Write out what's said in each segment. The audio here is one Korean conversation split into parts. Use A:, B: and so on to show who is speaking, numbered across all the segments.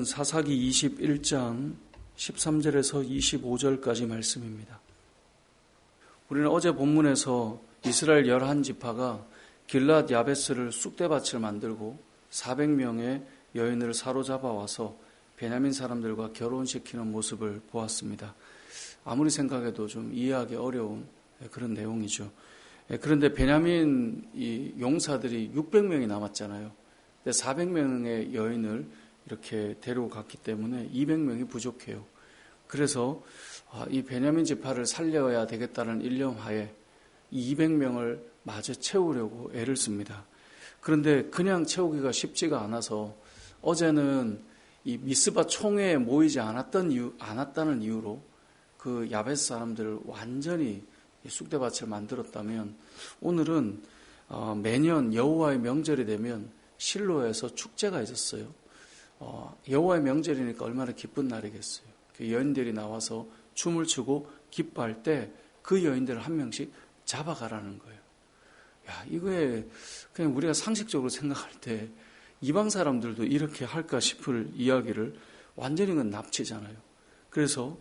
A: 본문은 사사기 21장 13절에서 25절까지 말씀입니다. 우리는 어제 본문에서 이스라엘 11지파가 길랏 야베스를 쑥대밭을 만들고 400명의 여인을 사로잡아 와서 베냐민 사람들과 결혼시키는 모습을 보았습니다. 아무리 생각해도 좀 이해하기 어려운 그런 내용이죠. 그런데 베냐민 이 용사들이 600명이 남았잖아요. 400명의 여인을 이렇게 데리고 갔기 때문에 200명이 부족해요. 그래서 이 베냐민 지파를 살려야 되겠다는 일념하에 200명을 마저 채우려고 애를 씁니다. 그런데 그냥 채우기가 쉽지가 않아서 어제는 이 미스바 총회에 모이지 않았다는 이유로 그 야베스 사람들을 완전히 쑥대밭을 만들었다면, 오늘은 매년 여호와의 명절이 되면 실로에서 축제가 있었어요. 여호와의 명절이니까 얼마나 기쁜 날이겠어요. 그 여인들이 나와서 춤을 추고 기뻐할 때 그 여인들을 한 명씩 잡아가라는 거예요. 이거에 그냥 우리가 상식적으로 생각할 때 이방 사람들도 이렇게 할까 싶을 이야기를, 완전히 그건 납치잖아요. 그래서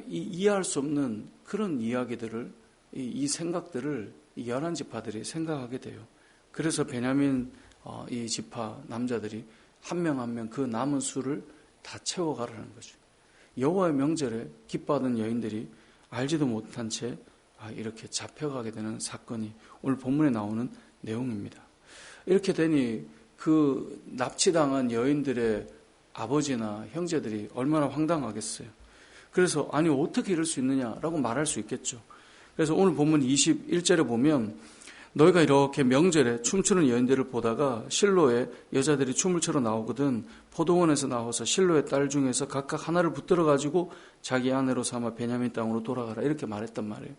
A: 이해할 수 없는 그런 이야기들을, 이 생각들을 이 11지파들이 생각하게 돼요. 그래서 베냐민 이 지파 남자들이 한 명 한 명 그 남은 수를 다 채워가라는 거죠. 여호와의 명절에 기뻐하던 여인들이 알지도 못한 채 이렇게 잡혀가게 되는 사건이 오늘 본문에 나오는 내용입니다. 이렇게 되니 그 납치당한 여인들의 아버지나 형제들이 얼마나 황당하겠어요. 그래서 아니 어떻게 이럴 수 있느냐라고 말할 수 있겠죠. 그래서 오늘 본문 21절에 보면 너희가 이렇게 명절에 춤추는 여인들을 보다가 실로에 여자들이 춤을 추러 나오거든 포도원에서 나와서 실로의 딸 중에서 각각 하나를 붙들어 가지고 자기 아내로 삼아 베냐민 땅으로 돌아가라, 이렇게 말했단 말이에요.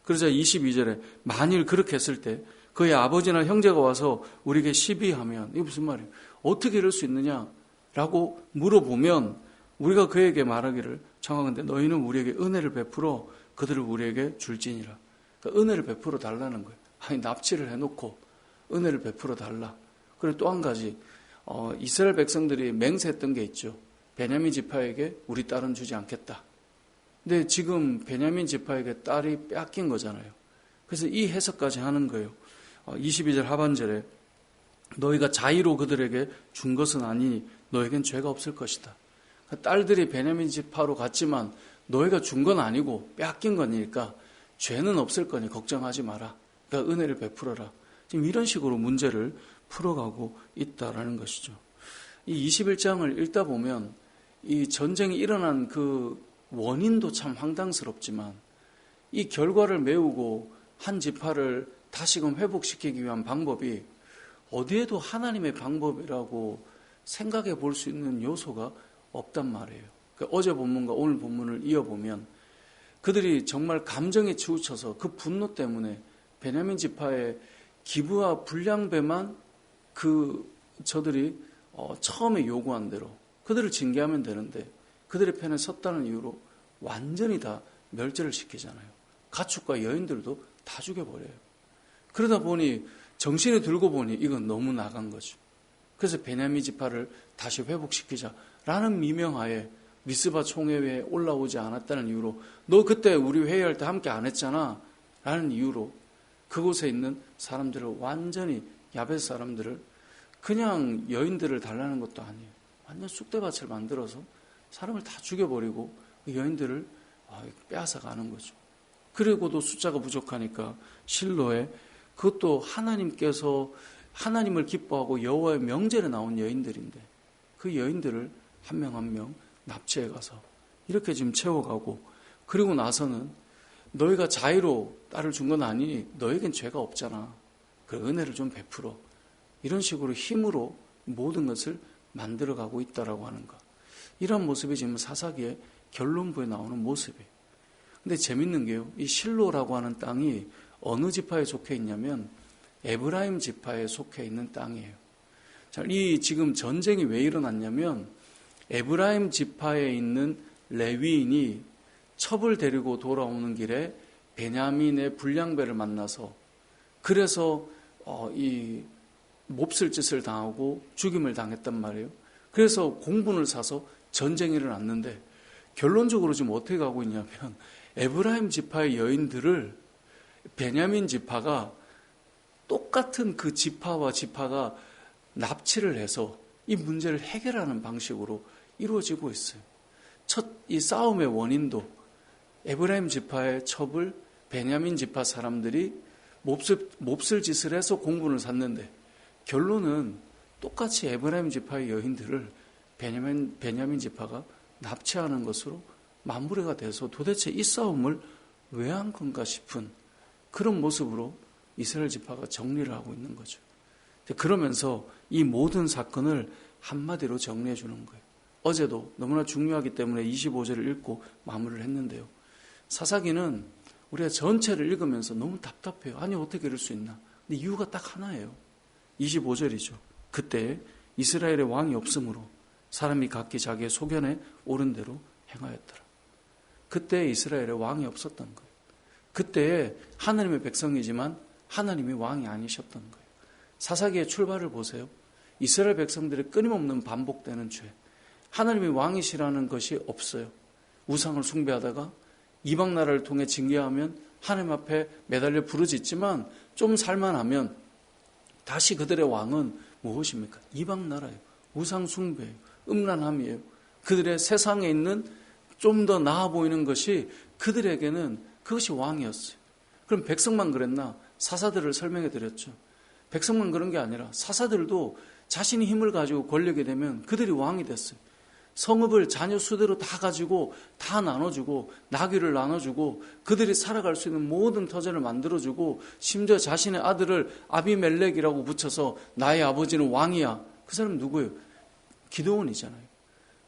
A: 그러자 22절에 만일 그렇게 했을 때 그의 아버지나 형제가 와서 우리에게 시비하면, 이게 무슨 말이에요? 어떻게 이럴 수 있느냐라고 물어보면 우리가 그에게 말하기를 청하건대 너희는 우리에게 은혜를 베풀어 그들을 우리에게 줄지니라. 그러니까 은혜를 베풀어 달라는 거예요. 아니, 납치를 해놓고 은혜를 베풀어 달라. 그리고 또 한 가지, 이스라엘 백성들이 맹세했던 게 있죠. 베냐민 지파에게 우리 딸은 주지 않겠다. 근데 지금 베냐민 지파에게 딸이 뺏긴 거잖아요. 그래서 이 해석까지 하는 거예요. 22절 하반절에 너희가 자의로 그들에게 준 것은 아니니 너에겐 죄가 없을 것이다. 딸들이 베냐민 지파로 갔지만 너희가 준 건 아니고 뺏긴 거니까 죄는 없을 거니 걱정하지 마라. 그러니까 은혜를 베풀어라. 지금 이런 식으로 문제를 풀어가고 있다라는 것이죠. 이 21장을 읽다 보면 이 전쟁이 일어난 그 원인도 참 황당스럽지만 이 결과를 메우고 한 지파를 다시금 회복시키기 위한 방법이 어디에도 하나님의 방법이라고 생각해 볼 수 있는 요소가 없단 말이에요. 그러니까 어제 본문과 오늘 본문을 이어보면 그들이 정말 감정에 치우쳐서 그 분노 때문에 베냐민 지파의 기부와 분량배만 저들이 처음에 요구한 대로 그들을 징계하면 되는데 그들의 편에 섰다는 이유로 완전히 다 멸절을 시키잖아요. 가축과 여인들도 다 죽여버려요. 그러다 보니 정신이 들고 보니 이건 너무 나간 거죠. 그래서 베냐민 지파를 다시 회복시키자라는 미명하에 미스바 총회에 올라오지 않았다는 이유로 너 그때 우리 회의할 때 함께 안 했잖아 라는 이유로 그곳에 있는 사람들을 완전히 야베스 사람들을 그냥 여인들을 달라는 것도 아니에요. 완전 쑥대밭을 만들어서 사람을 다 죽여버리고 여인들을 빼앗아 가는 거죠. 그리고도 숫자가 부족하니까 실로에 그것도 하나님께서 하나님을 기뻐하고 여호와의 명절에 나온 여인들인데 그 여인들을 한 명 한 명 납치해 가서 이렇게 지금 채워가고, 그리고 나서는 너희가 자의로 딸을 준 건 아니니 너에겐 죄가 없잖아. 그 은혜를 좀 베풀어. 이런 식으로 힘으로 모든 것을 만들어가고 있다라고 하는 것. 이런 모습이 지금 사사기의 결론부에 나오는 모습이에요. 근데 재밌는 게요. 이 실로라고 하는 땅이 어느 지파에 속해 있냐면 에브라임 지파에 속해 있는 땅이에요. 자, 이 지금 전쟁이 왜 일어났냐면 에브라임 지파에 있는 레위인이 첩을 데리고 돌아오는 길에 베냐민의 불량배를 만나서 그래서 이 몹쓸 짓을 당하고 죽임을 당했단 말이에요. 그래서 공분을 사서 전쟁이 일어났는데 결론적으로 지금 어떻게 가고 있냐면 에브라임 지파의 여인들을 베냐민 지파가 똑같은 그 지파와 지파가 납치를 해서 이 문제를 해결하는 방식으로 이루어지고 있어요. 이 싸움의 원인도 에브라임 지파의 첩을 베냐민 지파 사람들이 몹쓸 짓을 해서 공분을 샀는데 결론은 똑같이 에브라임 지파의 여인들을 베냐민 지파가 납치하는 것으로 마무리가 돼서 도대체 이 싸움을 왜 한 건가 싶은 그런 모습으로 이스라엘 지파가 정리를 하고 있는 거죠. 그러면서 이 모든 사건을 한마디로 정리해 주는 거예요. 어제도 너무나 중요하기 때문에 25절을 읽고 마무리를 했는데요. 사사기는 우리가 전체를 읽으면서 너무 답답해요. 아니 어떻게 이럴 수 있나. 근데 이유가 딱 하나예요. 25절이죠. 그때 이스라엘의 왕이 없으므로 사람이 각기 자기의 소견에 옳은 대로 행하였더라. 그때 이스라엘의 왕이 없었던 거예요. 그때 하나님의 백성이지만 하나님이 왕이 아니셨던 거예요. 사사기의 출발을 보세요. 이스라엘 백성들의 끊임없는 반복되는 죄. 하나님이 왕이시라는 것이 없어요. 우상을 숭배하다가 이방 나라를 통해 징계하면 하나님 앞에 매달려 부르짖지만 좀 살만하면 다시 그들의 왕은 무엇입니까? 이방 나라예요. 우상 숭배예요. 음란함이에요. 그들의 세상에 있는 좀 더 나아 보이는 것이 그들에게는 그것이 왕이었어요. 그럼 백성만 그랬나? 사사들을 설명해 드렸죠. 백성만 그런 게 아니라 사사들도 자신이 힘을 가지고 권력이 되면 그들이 왕이 됐어요. 성읍을 자녀 수대로 다 가지고 다 나눠주고 나귀를 나눠주고 그들이 살아갈 수 있는 모든 터전을 만들어주고 심지어 자신의 아들을 아비멜렉이라고 붙여서 나의 아버지는 왕이야. 그 사람 누구예요? 기드온이잖아요.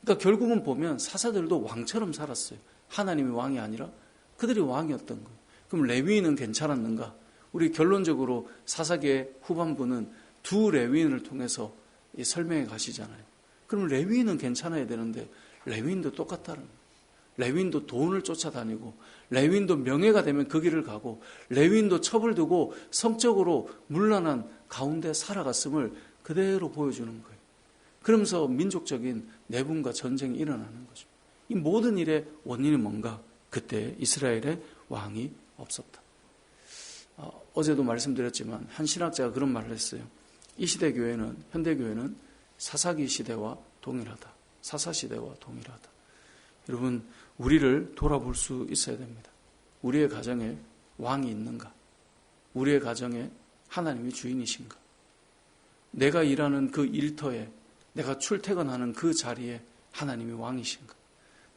A: 그러니까 결국은 보면 사사들도 왕처럼 살았어요. 하나님이 왕이 아니라 그들이 왕이었던 거예요. 그럼 레위인은 괜찮았는가? 우리 결론적으로 사사기의 후반부는 두 레위인을 통해서 설명해 가시잖아요. 그럼 레위인은 괜찮아야 되는데 레위인도 똑같다는 거예요. 레위인도 돈을 쫓아다니고 레위인도 명예가 되면 그 길을 가고 레위인도 첩을 두고 성적으로 문란한 가운데 살아갔음을 그대로 보여주는 거예요. 그러면서 민족적인 내분과 전쟁이 일어나는 거죠. 이 모든 일의 원인이 뭔가? 그때 이스라엘의 왕이 없었다. 어제도 말씀드렸지만 한 신학자가 그런 말을 했어요. 이 시대 교회는, 현대 교회는 사사기 시대와 동일하다. 사사시대와 동일하다. 여러분, 우리를 돌아볼 수 있어야 됩니다. 우리의 가정에 왕이 있는가? 우리의 가정에 하나님이 주인이신가? 내가 일하는 그 일터에, 내가 출퇴근하는 그 자리에 하나님이 왕이신가?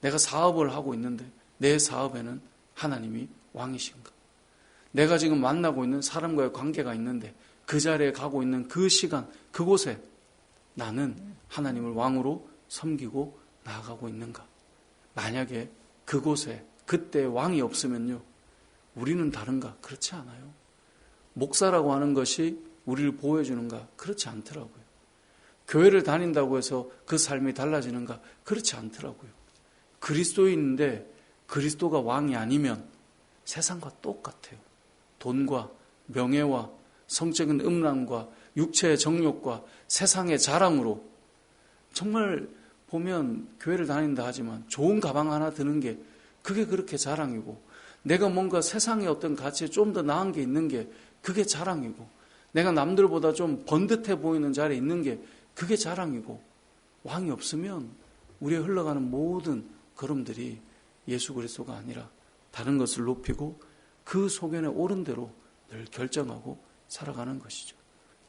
A: 내가 사업을 하고 있는데 내 사업에는 하나님이 왕이신가? 내가 지금 만나고 있는 사람과의 관계가 있는데 그 자리에 가고 있는 그 시간, 그곳에 나는 하나님을 왕으로 섬기고 나아가고 있는가? 만약에 그곳에 그때 왕이 없으면요, 우리는 다른가? 그렇지 않아요. 목사라고 하는 것이 우리를 보호해주는가? 그렇지 않더라고요. 교회를 다닌다고 해서 그 삶이 달라지는가? 그렇지 않더라고요. 그리스도인인데 그리스도가 왕이 아니면 세상과 똑같아요. 돈과 명예와 성적인 음란과 육체의 정욕과 세상의 자랑으로 정말 보면 교회를 다닌다 하지만 좋은 가방 하나 드는 게 그게 그렇게 자랑이고 내가 뭔가 세상의 어떤 가치에 좀 더 나은 게 있는 게 그게 자랑이고 내가 남들보다 좀 번듯해 보이는 자리에 있는 게 그게 자랑이고 왕이 없으면 우리의 흘러가는 모든 걸음들이 예수 그리스도가 아니라 다른 것을 높이고 그 소견에 옳은 대로 늘 결정하고 살아가는 것이죠.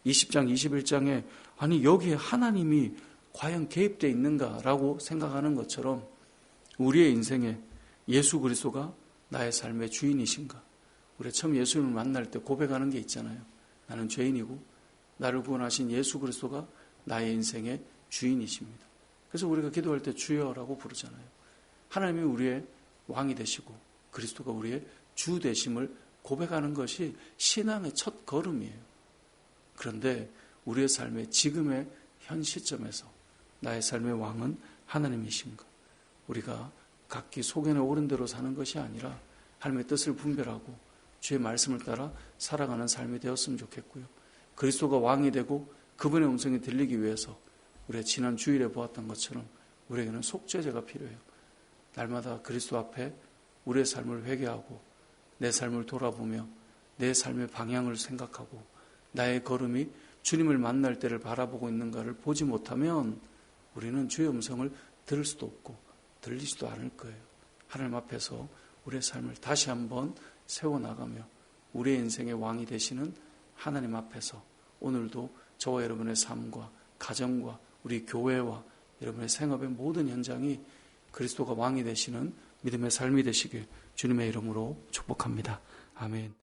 A: 20장, 21장에 아니 여기에 하나님이 과연 개입되어 있는가라고 생각하는 것처럼 우리의 인생에 예수 그리스도가 나의 삶의 주인이신가? 우리 처음 예수님을 만날 때 고백하는 게 있잖아요. 나는 죄인이고 나를 구원하신 예수 그리스도가 나의 인생의 주인이십니다. 그래서 우리가 기도할 때 주여라고 부르잖아요. 하나님이 우리의 왕이 되시고 그리스도가 우리의 주 되심을 고백하는 것이 신앙의 첫 걸음이에요. 그런데 우리의 삶의 지금의 현 시점에서 나의 삶의 왕은 하나님이신가? 우리가 각기 소견에 옳은 대로 사는 것이 아니라 하나님의 뜻을 분별하고 주의 말씀을 따라 살아가는 삶이 되었으면 좋겠고요. 그리스도가 왕이 되고 그분의 음성이 들리기 위해서 우리가 지난 주일에 보았던 것처럼 우리에게는 속죄제가 필요해요. 날마다 그리스도 앞에 우리의 삶을 회개하고 내 삶을 돌아보며 내 삶의 방향을 생각하고 나의 걸음이 주님을 만날 때를 바라보고 있는가를 보지 못하면 우리는 주의 음성을 들을 수도 없고 들리지도 않을 거예요. 하나님 앞에서 우리의 삶을 다시 한번 세워나가며 우리의 인생의 왕이 되시는 하나님 앞에서 오늘도 저와 여러분의 삶과 가정과 우리 교회와 여러분의 생업의 모든 현장이 그리스도가 왕이 되시는 믿음의 삶이 되시길 주님의 이름으로 축복합니다. 아멘.